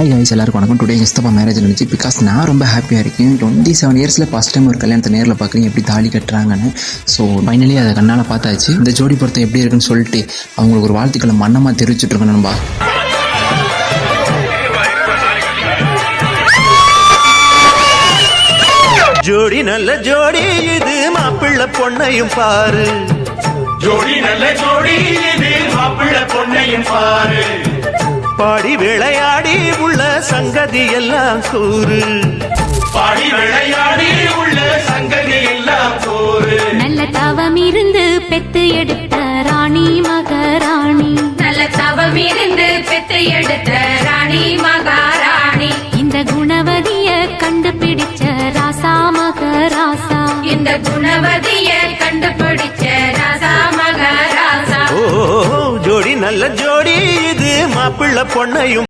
Hi guys, எல்லாருக்கும் வணக்கம். Today கிறிஸ்தப்பா marriage இருந்துச்சு. பிகாஸ் நான் ரொம்ப ஹாப்பியாக இருக்கேன். 27 இயர்ஸில் ஃபஸ்ட் டைம் ஒரு கல்யாணத்தை நேரில் பார்க்குறீங்க, எப்படி தாலி கட்டுறாங்கன்னு. ஸோ ஃபைனலி அதை கண்ணால் பார்த்தாச்சு. இந்த ஜோடி பொருத்தம் எப்படி இருக்குன்னு சொல்லிட்டு அவங்களுக்கு ஒரு வாழ்த்துக்களை மன்னமாக தெரிவிச்சுட்டு இருக்கேன் நண்பா. ஜோடி நல்ல ஜோடி, இது மாப்பிள்ளை பொண்ணையும் பாரு. ஜோடி நல்ல ஜோடி, இது மாப்பிள்ளை பொண்ணையும் பாரு. பாடி விளையாடி உள்ள சங்கதி எல்லாம் கூறு. பாடி விளையாடி உள்ள சங்கதி எல்லாம் கூறு. நல்ல தவம் இருந்து பெத்து எடுத்த ராணி மகாராணி. நல்ல தவம் இருந்து பெத்து எடுத்த ராணி மகாராணி. இந்த குணவதிய கண்டுபிடிச்ச ராசா மகராசா. இந்த குணவதிய கண்டுபிடிச்ச ராசா மகராசா. ஓ ஜோடி நல்ல ஜோடி, இது மாப்பிள்ளை பொண்ணையும்